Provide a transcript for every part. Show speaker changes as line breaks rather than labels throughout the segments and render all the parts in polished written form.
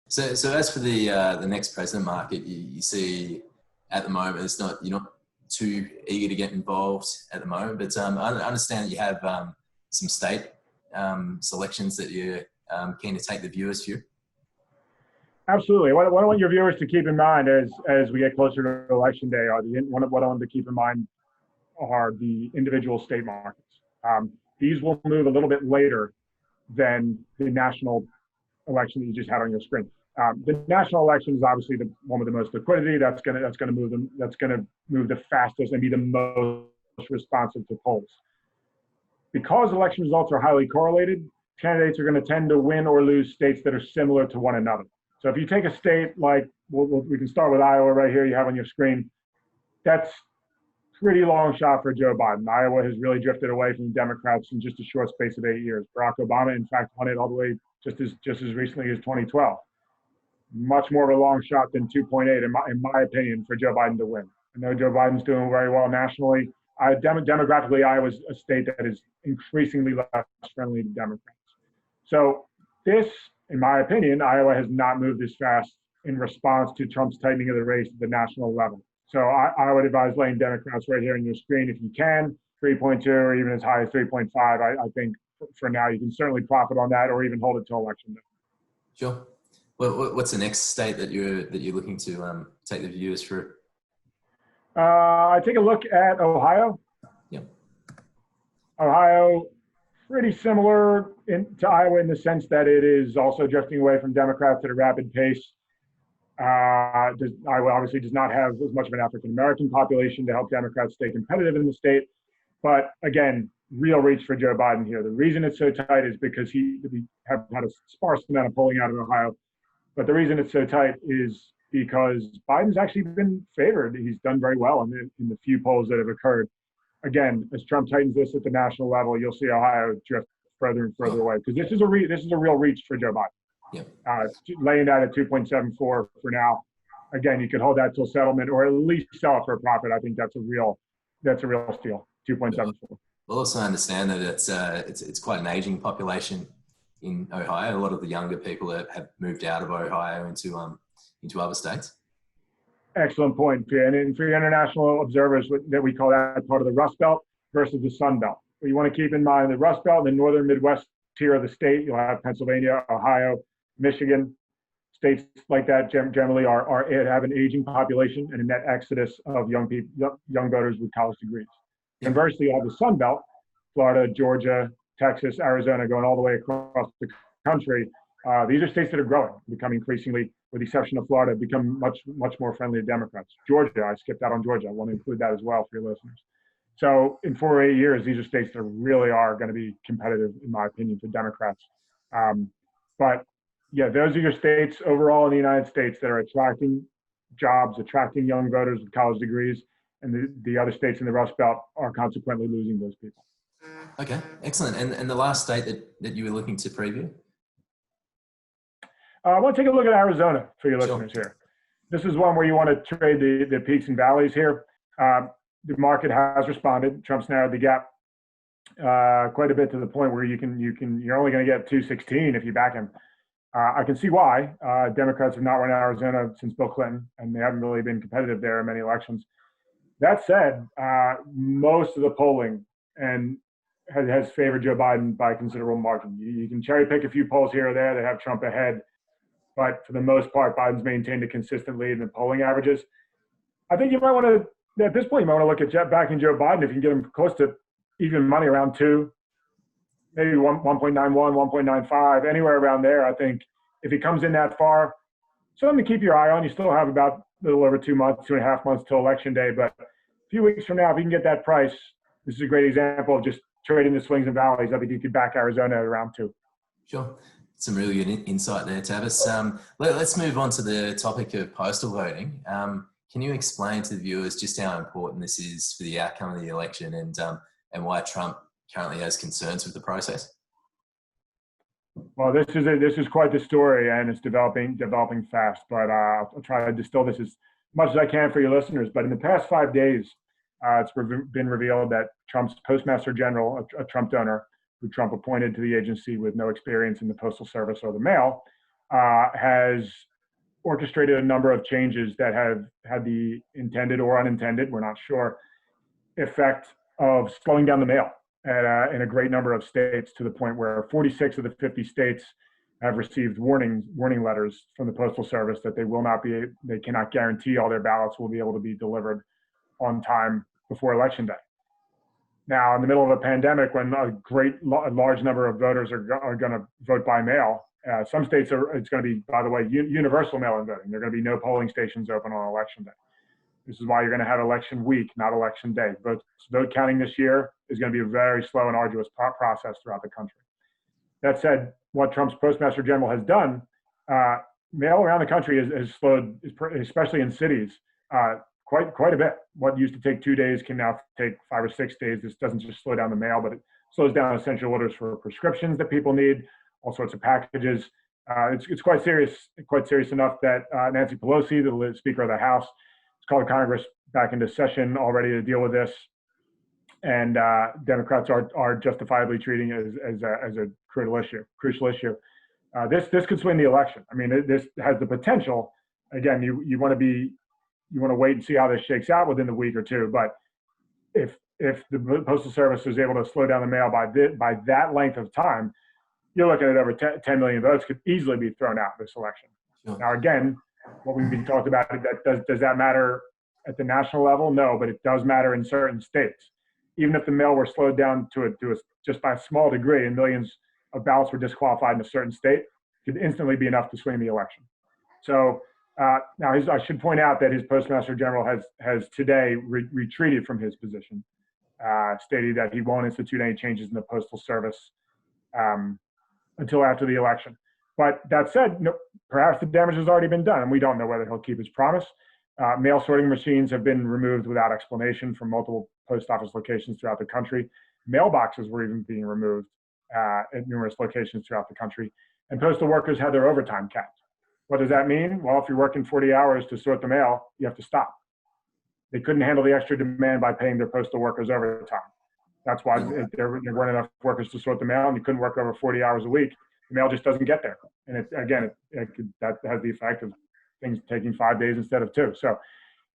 So as for the next president market, you see at the moment you're not too eager to get involved at the moment, but I understand that you have some state selections that you're keen to take the viewers through.
Absolutely. What I want your viewers to keep in mind as we get closer to election day what I want them to keep in mind are the individual state markets. These will move a little bit later than the national election that you just had on your screen. The national election is obviously the one with the most liquidity. That's going to move them. That's going to move the fastest and be the most responsive to polls. Because election results are highly correlated, candidates are going to tend to win or lose states that are similar to one another. So if you take a state like, we can start with Iowa right here, you have on your screen, that's pretty long shot for Joe Biden. Iowa has really drifted away from the Democrats in just a short space of 8 years. Barack Obama, in fact, won it all the way just as recently as 2012. Much more of a long shot than 2.8, in my opinion, for Joe Biden to win. I know Joe Biden's doing very well nationally. Demographically, Iowa's a state that is increasingly less friendly to Democrats. So this, in my opinion, Iowa has not moved as fast in response to Trump's tightening of the race at the national level. So I would advise laying Democrats right here on your screen if you can, 3.2 or even as high as 3.5. I think for now you can certainly profit on that or even hold it till election day.
Sure. Well, what's the next state that you're looking to take the viewers through?
I take a look at Ohio.
Yep.
Ohio, pretty similar to Iowa in the sense that it is also drifting away from Democrats at a rapid pace. Iowa obviously does not have as much of an African-American population to help Democrats stay competitive in the state. But again, real reach for Joe Biden here. The reason it's so tight is because we have had a sparse amount of polling out of Ohio. But the reason it's so tight is because Biden's actually been favored. He's done very well in the few polls that have occurred. Again, as Trump tightens this at the national level, you'll see Ohio drift further and further away because this is a real reach for Joe Biden.
Yeah.
Laying that at 2.74 for now. Again, you could hold that till settlement or at least sell it for a profit. I think that's a real steal. 2.74.
We'll also understand that it's quite an aging population in Ohio. A lot of the younger people have moved out of Ohio into other states.
Excellent point, and for your international observers, that we call that part of the Rust Belt versus the Sun Belt. What you want to keep in mind, the Rust Belt, the northern Midwest tier of the state, you'll have Pennsylvania, Ohio, Michigan. States like that generally have an aging population and a net exodus of young voters with college degrees. Yeah. Conversely, you have the Sun Belt, Florida, Georgia, Texas, Arizona, going all the way across the country. These are states that are growing, becoming increasingly, with the exception of Florida, become much more friendly to Democrats. Georgia, I skipped out on Georgia. I want to include that as well for your listeners. So in 4 or 8 years, these are states that really are going to be competitive, in my opinion, for Democrats. But yeah, those are your states overall in the United States that are attracting jobs, attracting young voters with college degrees, and the other states in the Rust Belt are consequently losing those people.
Okay, excellent. And the last state that you were looking to preview?
I want to take a look at Arizona for your listeners here. This is one where you want to trade the peaks and valleys here. The market has responded. Trump's narrowed the gap quite a bit to the point where you're only going to get 216 if you back him. I can see why. Democrats have not run Arizona since Bill Clinton, and they haven't really been competitive there in many elections. That said, most of the polling has favored Joe Biden by a considerable margin. You can cherry pick a few polls here or there that have Trump ahead, but for the most part, Biden's maintained a consistent lead in the polling averages. I think you might want to, at this point, you might want to look at backing Joe Biden if you can get him close to even money around 2, maybe 1.91, 1.95, anywhere around there. I think if he comes in that far, something to keep your eye on. You still have about a little over 2 months, 2.5 months till election day, but a few weeks from now, if you can get that price, this is a great example of just trading the swings and valleys. I think you could back Arizona at around 2.
Sure. Some really good insight there, Tavis. Let's move on to the topic of postal voting. Can you explain to the viewers just how important this is for the outcome of the election and why Trump currently has concerns with the process?
Well, this is quite the story, and it's developing fast. But I'll try to distill this as much as I can for your listeners. But in the past 5 days, it's been revealed that Trump's Postmaster General, a Trump donor, who Trump appointed to the agency with no experience in the postal service or the mail, has orchestrated a number of changes that have had the intended or unintended, we're not sure, effect of slowing down the mail in a great number of states, to the point where 46 of the 50 states have received warning letters from the Postal Service that they cannot guarantee all their ballots will be able to be delivered on time before Election Day. Now, in the middle of a pandemic, when a large number of voters are going to vote by mail, some states it's going to be, by the way, universal mail-in voting. There are going to be no polling stations open on Election Day. This is why you're going to have election week, not election day. Vote counting this year is going to be a very slow and arduous process throughout the country. That said, what Trump's Postmaster General has done, mail around the country has slowed, especially in cities, quite a bit. What used to take 2 days can now take 5 or 6 days. This doesn't just slow down the mail, but it slows down essential orders for prescriptions that people need, all sorts of packages. It's quite serious enough that Nancy Pelosi, the Speaker of the House, has called Congress back into session already to deal with this. And Democrats are justifiably treating it as a crucial issue. This could swing the election. I mean, this has the potential. Again, you want to wait and see how this shakes out within the week or two. But if the Postal Service is able to slow down the mail by that length of time, you're looking at over 10 million votes could easily be thrown out this election. Sure. Now, again, what we've been talked about, does that matter at the national level? No, but it does matter in certain states. Even if the mail were slowed down to just by a small degree and millions of ballots were disqualified in a certain state, it could instantly be enough to swing the election. So now I should point out that his Postmaster General has today retreated from his position, stating that he won't institute any changes in the Postal Service until after the election. But that said, perhaps the damage has already been done, and we don't know whether he'll keep his promise. Mail sorting machines have been removed without explanation from multiple post office locations throughout the country. Mailboxes were even being removed at numerous locations throughout the country. And postal workers had their overtime capped. What does that mean? Well, if you're working 40 hours to sort the mail, you have to stop. They couldn't handle the extra demand by paying their postal workers overtime. That's why there weren't enough workers to sort the mail, and you couldn't work over 40 hours a week. The mail just doesn't get there. And that has the effect of things taking 5 days instead of 2. So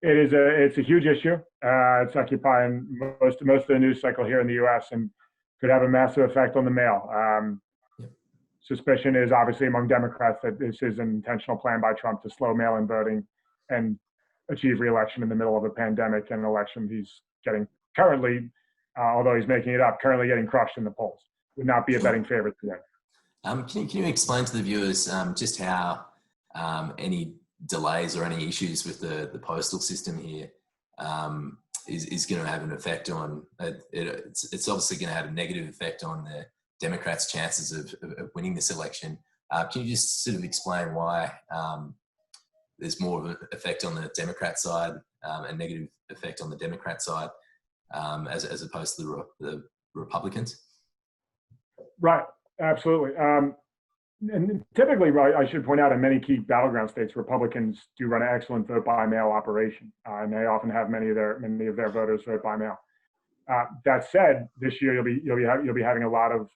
it's a huge issue. It's occupying most of the news cycle here in the U.S. and could have a massive effect on the mail. Suspicion is obviously among Democrats that this is an intentional plan by Trump to slow mail-in voting and achieve re-election in the middle of a pandemic and an election he's getting currently, although he's making it up, currently getting crushed in the polls. Would not be a betting favorite today.
Can you explain to the viewers just how any delays or any issues with the postal system here is going to have an effect on it's obviously going to have a negative effect on the Democrats' chances of winning this election. Can you just sort of explain why there's more of an effect on the Democrat side and negative effect on the Democrat side as opposed to the Republicans?
Right, absolutely. And typically, right, I should point out, in many key battleground states, Republicans do run an excellent vote-by-mail operation, and they often have many of their voters vote by mail. That said, this year you'll be having a lot of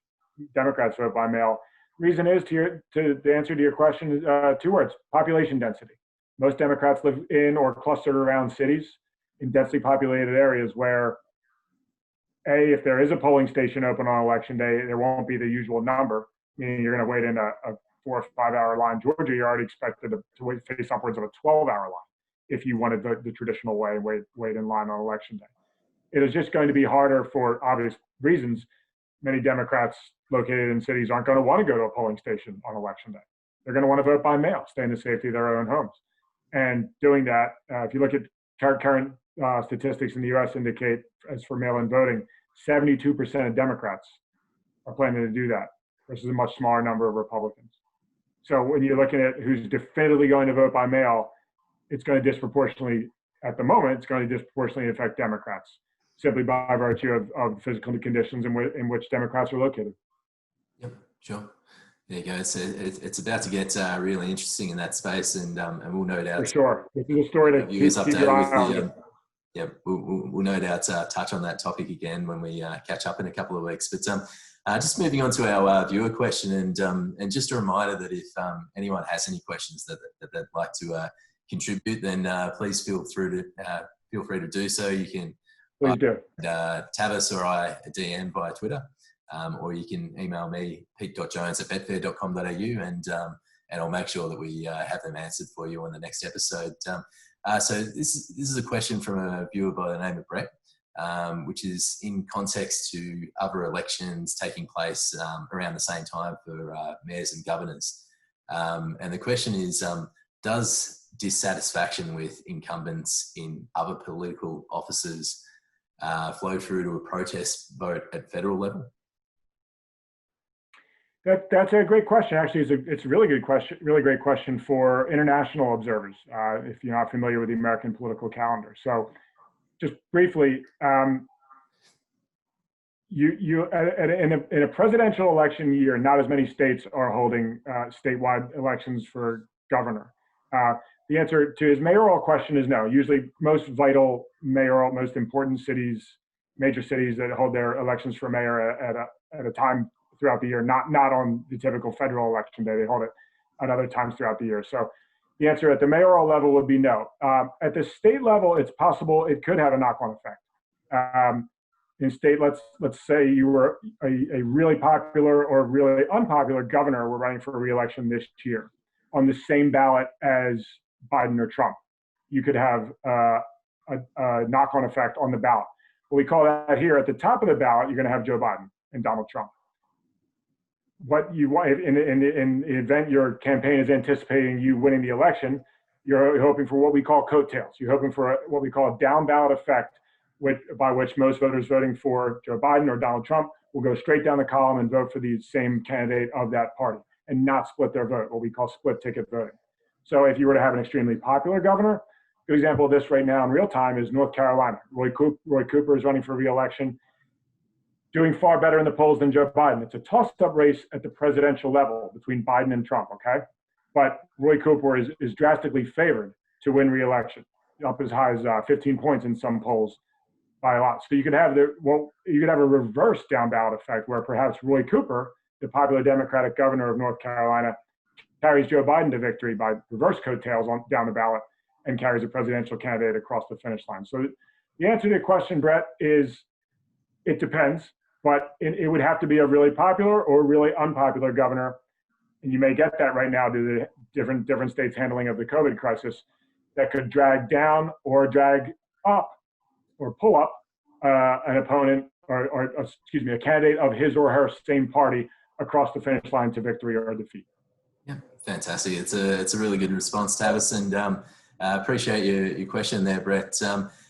Democrats vote by mail. Reason is, to answer to your question, 2 words: population density. Most Democrats live in or clustered around cities in densely populated areas where, if there is a polling station open on election day, there won't be the usual number, meaning you're going to wait in a 4 or 5 hour line. Georgia, you're already expected to face upwards of a 12-hour line if you wanted the traditional way, wait in line on election day. It is just going to be harder for obvious reasons. Many Democrats located in cities aren't going to want to go to a polling station on election day. They're going to want to vote by mail, stay in the safety of their own homes. And doing that, if you look at current statistics in the U.S. indicate, as for mail-in voting, 72% of Democrats are planning to do that versus a much smaller number of Republicans. So when you're looking at who's definitively going to vote by mail, it's going to disproportionately, at the moment, it's going to disproportionately affect Democrats, simply by virtue of physical conditions in which Democrats are located.
Yep, sure. There you go. It's about to get really interesting in that space, and we'll no doubt.
For sure. This is a story to keep your eye on.
Yeah, we'll no doubt touch on that topic again when we catch up in a couple of weeks. But Just moving on to our viewer question, and just a reminder that if anyone has any questions that they'd like to contribute, then please feel free to do so. You can
Please do.
Tavis or I a DM via Twitter, or you can email me pete.jones@betfair.com.au, and I'll make sure that we have them answered for you on the next episode. So this is a question from a viewer by the name of Brett, which is in context to other elections taking place around the same time for mayors and governors. And the question is, does dissatisfaction with incumbents in other political offices flow through to a protest vote at federal level?
That's a great question. Actually, it's a really good question, really great question for international observers, if you're not familiar with the American political calendar. So just briefly, in a presidential election year, not as many states are holding statewide elections for governor. The answer to his mayoral question is no. Usually most vital mayoral, most important cities, major cities that hold their elections for mayor at a time throughout the year, not on the typical federal election day, they hold it at other times throughout the year. So the answer at the mayoral level would be no. At the state level, it's possible it could have a knock-on effect. In state, let's say you were a really popular or really unpopular governor were running for re-election this year on the same ballot as Biden or Trump. You could have a knock-on effect on the ballot. What we call that here at the top of the ballot, you're going to have Joe Biden and Donald Trump. What you want in the event your campaign is anticipating you winning the election, you're hoping for what we call coattails. You're hoping for what we call a down ballot effect, by which most voters voting for Joe Biden or Donald Trump will go straight down the column and vote for the same candidate of that party and not split their vote, what we call split ticket voting. So if you were to have an extremely popular governor, a good example of this right now in real time is North Carolina. Roy Cooper is running for re-election, doing far better in the polls than Joe Biden. It's a toss-up race at the presidential level between Biden and Trump, okay? But Roy Cooper is drastically favored to win re-election, up as high as 15 points in some polls by a lot. So you could have a reverse down ballot effect where perhaps Roy Cooper, the popular Democratic governor of North Carolina, carries Joe Biden to victory by reverse coattails down the ballot and carries a presidential candidate across the finish line. So the answer to your question, Brett, is it depends, but it would have to be a really popular or really unpopular governor. And you may get that right now due to the different states' handling of the COVID crisis that could drag down or drag up or pull up an opponent or a candidate of his or her same party across the finish line to victory or defeat.
Yeah, fantastic. It's a really good response, Tavis, and appreciate your question there, Brett.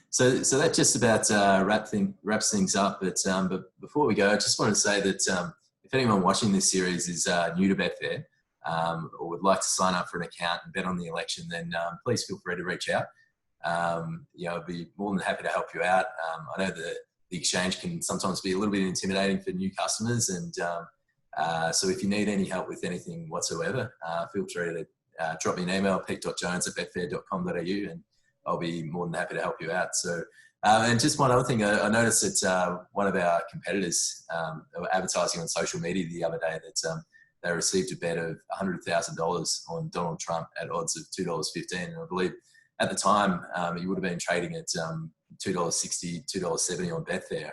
So that just about wraps things up. But before we go, I just want to say that if anyone watching this series is new to Betfair or would like to sign up for an account and bet on the election, then please feel free to reach out. I'd be more than happy to help you out. I know the exchange can sometimes be a little bit intimidating for new customers, and so if you need any help with anything whatsoever, feel free to drop me an email, pete.jones@betfair.com.au, and I'll be more than happy to help you out. So, and just one other thing, I noticed that one of our competitors were advertising on social media the other day that they received a bet of $100,000 on Donald Trump at odds of $2.15, and I believe at the time you would have been trading at $2.60, $2.70 on Betfair,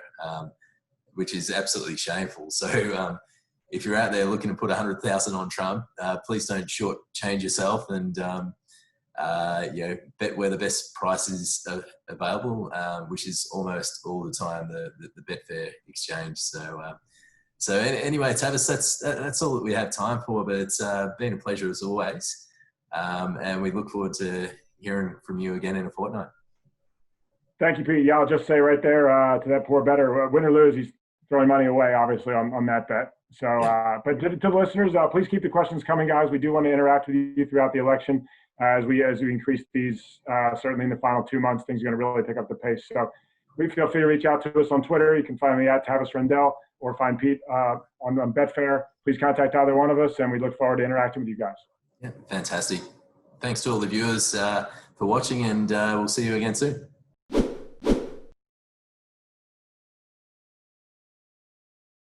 which is absolutely shameful. So if you're out there looking to put $100,000 on Trump, please don't shortchange yourself and bet where the best price is available, which is almost all the time the Betfair exchange. So anyway, Tavis, that's all that we have time for. But it's been a pleasure as always, and we look forward to hearing from you again in a fortnight.
Thank you, Pete. Yeah, I'll just say right there to that poor bettor, win or lose, he's throwing money away, obviously, on that bet. So, but to the listeners, please keep the questions coming, guys. We do want to interact with you throughout the election as we increase these. Certainly in the final 2 months, things are going to really pick up the pace. So, please feel free to reach out to us on Twitter. You can find me at Tavis Rendell or find Pete on Betfair. Please contact either one of us, and we look forward to interacting with you guys.
Yeah, fantastic. Thanks to all the viewers for watching, and we'll see you again soon.